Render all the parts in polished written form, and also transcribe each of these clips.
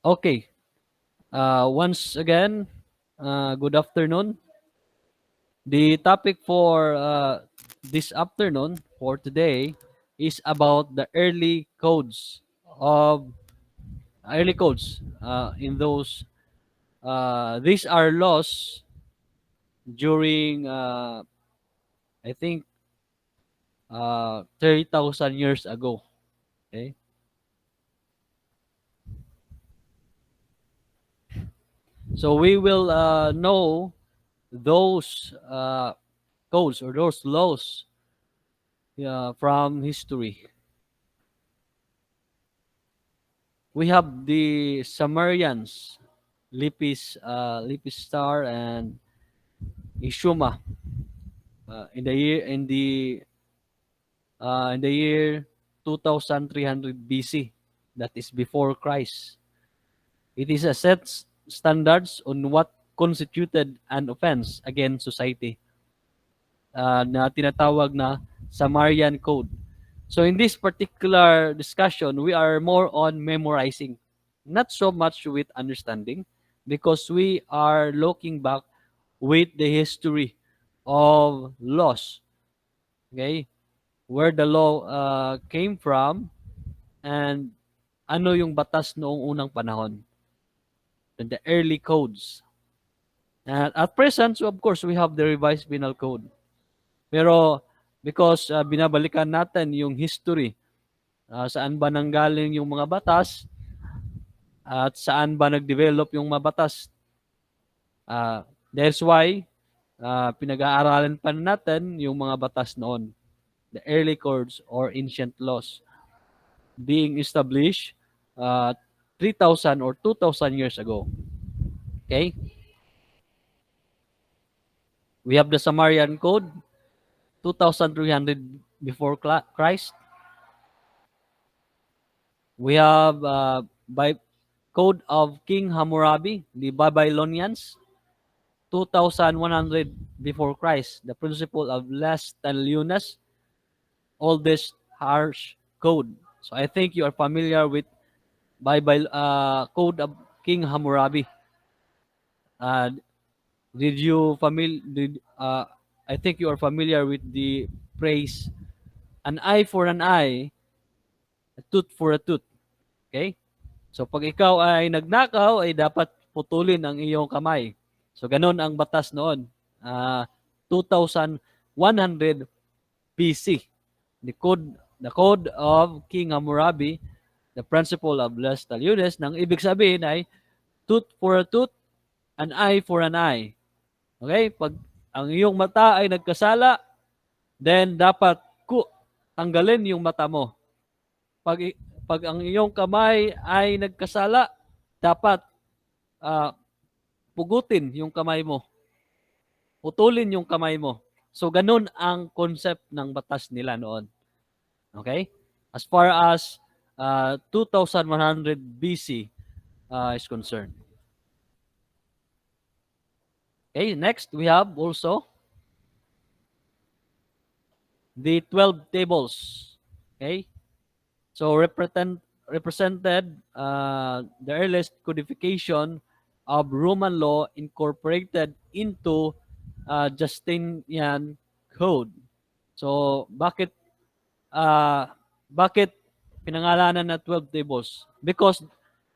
Okay. Once again, good afternoon. The topic for this afternoon, for today, is about the of early codes. In those, these are laws during, I think, 30,000 years ago. Okay, so we will know those codes or those laws from history. We have the Sumerians, Lipis Star, and Ishuma in the year 2300 BC. That is before Christ. It is a standards on what constituted an offense against society na tinatawag na Sumerian Code. So in this particular discussion, we are more on memorizing, not so much with understanding, because we are looking back with the history of laws, okay? Where the law came from and ano yung batas noong unang panahon, and the early codes. And at present, so of course, we have the revised penal code. Pero because binabalikan natin yung history, saan ba nanggaling yung mga batas at saan ba nag-develop yung mga batas. That's why pinag-aaralan pa natin yung mga batas noon, the early codes or ancient laws being established uh, 3,000 or 2,000 years ago. Okay? We have the Sumerian Code, 2,300 before Christ. We have by Code of King Hammurabi, the Babylonians, 2,100 before Christ. The principle of less than lunas, oldest harsh code. So I think you are familiar with Bible Code of King Hammurabi. Uh, did you familiar? I think you are familiar with the phrase, "An eye for an eye, a tooth for a tooth." Okay? So pag ikaw ay nagnakaw, ay dapat putulin ang iyong kamay. So ganun ang batas noon. 2,100 BC. The code of King Hammurabi, the principle of less taliones, nang ibig sabihin ay tooth for a tooth, an eye for an eye. Okay? Pag ang iyong mata ay nagkasala, then dapat tanggalin yung mata mo. Pag, pag ang iyong kamay ay nagkasala, dapat uh, pugutin yung kamay mo. Putulin yung kamay mo. So, ganun ang concept ng batas nila noon. Okay? As far as 2,100 BC is concerned. Okay, next we have also the 12 tables. Okay? So, represented the earliest codification of Roman law incorporated into Justinian Code. So, uh, bakit pinangalanan na 12 tables? Because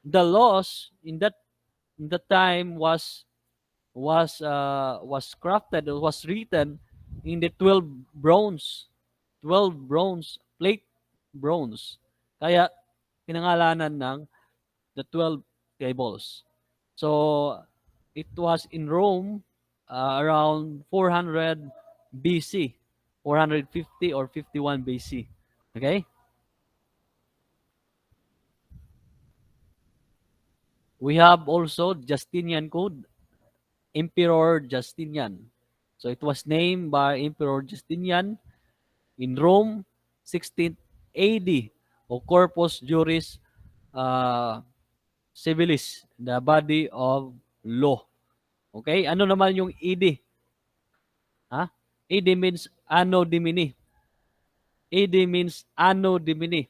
the laws in that time was crafted, was written in the 12 bronze plate bronze. Kaya pinangalanan ng the 12 tables. So it was in Rome around 400 BC, 450 or 51 BC. Okay? We have also Justinian Code, Emperor Justinian. So it was named by Emperor Justinian in Rome, 16th AD, o Corpus Juris Civilis, the body of law. Okay? Ano naman yung AD? Ha? AD means Anno Domini. AD means Anno Domini.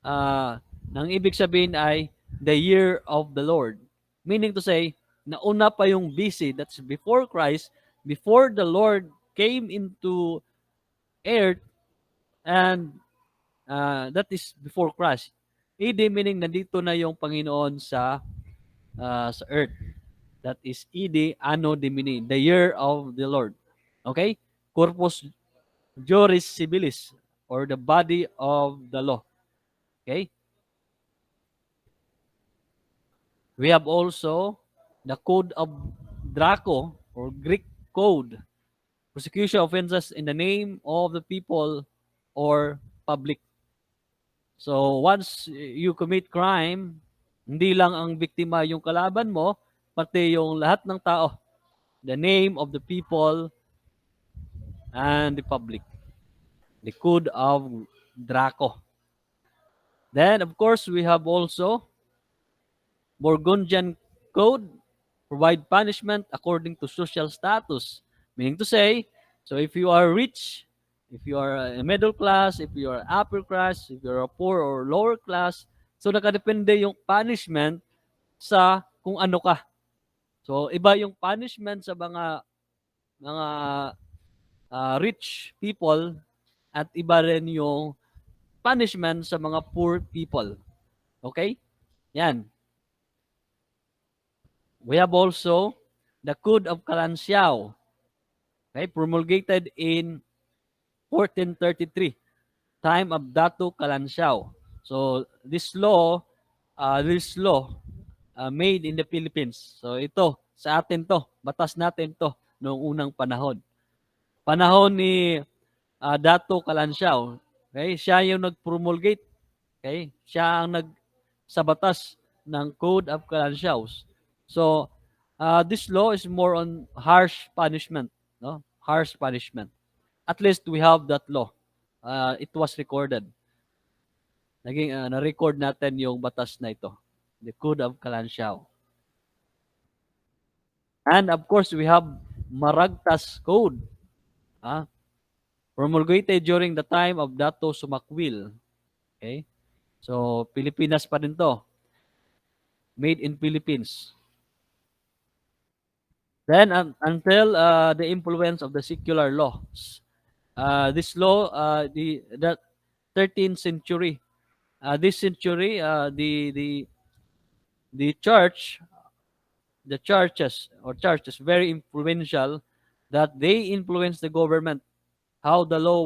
Nang ibig sabihin ay the year of the Lord. Meaning to say, nauna pa yung BC, that's before Christ, before the Lord came into earth, and that is before Christ. AD meaning nandito na yung Panginoon sa earth. That is ED, Anno Domini, the year of the Lord. Okay? Corpus Juris Civilis, or the body of the law. Okay? We have also the Code of Draco, or Greek Code, prosecution offenses in the name of the people or public. So once you commit crime, hindi lang ang biktima yung kalaban mo, pati yung lahat ng tao. The name of the people and the public. The Code of Draco. Then, of course, we have also Burgundian Code, provide punishment according to social status. Meaning to say, so if you are rich, if you are a middle class, if you are upper class, if you are a poor or lower class, so nakadepende yung punishment sa kung ano ka. So iba yung punishment sa mga rich people, at iba rin yung punishment sa mga poor people. Okay? Yan. We have also the Code of Kalansiao, okay, promulgated in 1433, time of Datu Kalansiao. So this law made in the Philippines. So ito, sa atin to, batas natin to noong unang panahon. Panahon ni Datu Kalansiao, okay, siya yung nag-promulgate, okay, siya ang sa batas ng Code of Kalansiao. So, this law is more on harsh punishment, no? Harsh punishment. At least we have that law. It was recorded. Na-record natin yung batas na ito. The Code of Kalansiao. And of course, we have Maragtas Code. Promulgated during the time of Dato Sumakwil. Okay? So, Pilipinas pa rin to. Made in Philippines. Then, until the influence of the secular laws. This law, the 13th century. This century, the churches very influential, that they influence the government, how the law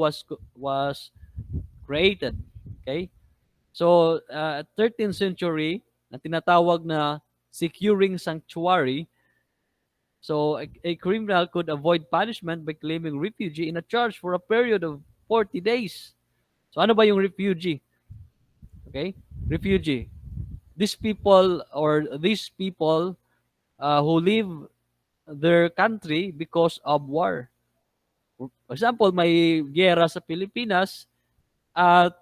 was created. Okay? So, 13th century, na tinatawag na securing sanctuary. So, a criminal could avoid punishment by claiming refugee in a church for a period of 40 days. So, ano ba yung refugee? Okay? Refugee. These people who leave their country because of war. For example, may giyera sa Pilipinas, at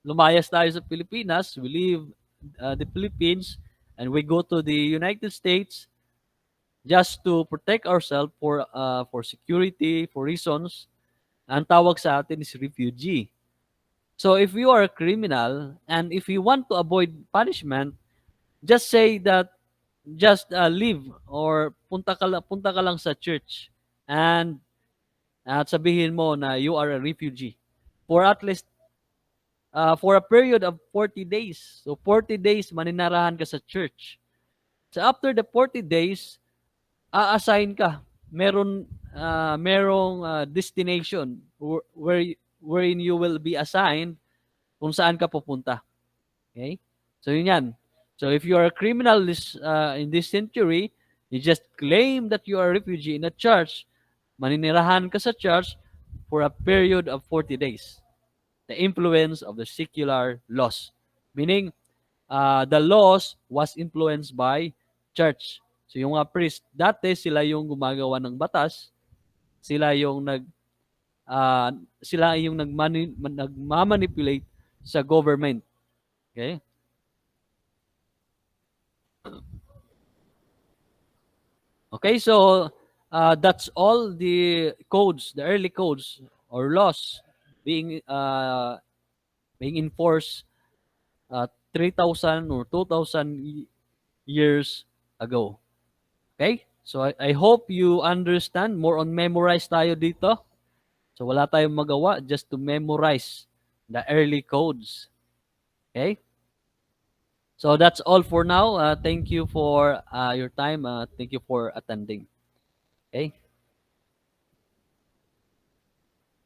lumayas tayo sa Pilipinas, we leave the Philippines, and we go to the United States just to protect ourselves for security, for reasons. Ang tawag sa atin is refugee. So if you are a criminal and if you want to avoid punishment, just say that, just leave, or punta ka lang sa church, and at sabihin mo na you are a refugee for at least for a period of 40 days. So 40 days maninarahan ka sa church. So after the 40 days, a-assign ka. Merong destination wherein you will be assigned kung saan ka pupunta. Okay? So yun yan. So if you are a criminal in this century, you just claim that you are a refugee in a church, maninirahan ka sa church for a period of 40 days. The influence of the secular laws. Meaning, the laws was influenced by church. So yung mga priest, dati sila yung gumagawa ng batas, sila yung nagmamanipulate sa government. Okay? Okay, so that's all the codes, the early codes or laws being enforced 3,000 or 2,000 years ago. Okay? So I hope you understand. More on memorize tayo dito. So wala tayong magawa just to memorize the early codes. Okay? So that's all for now. Thank you for your time. Thank you for attending. Okay?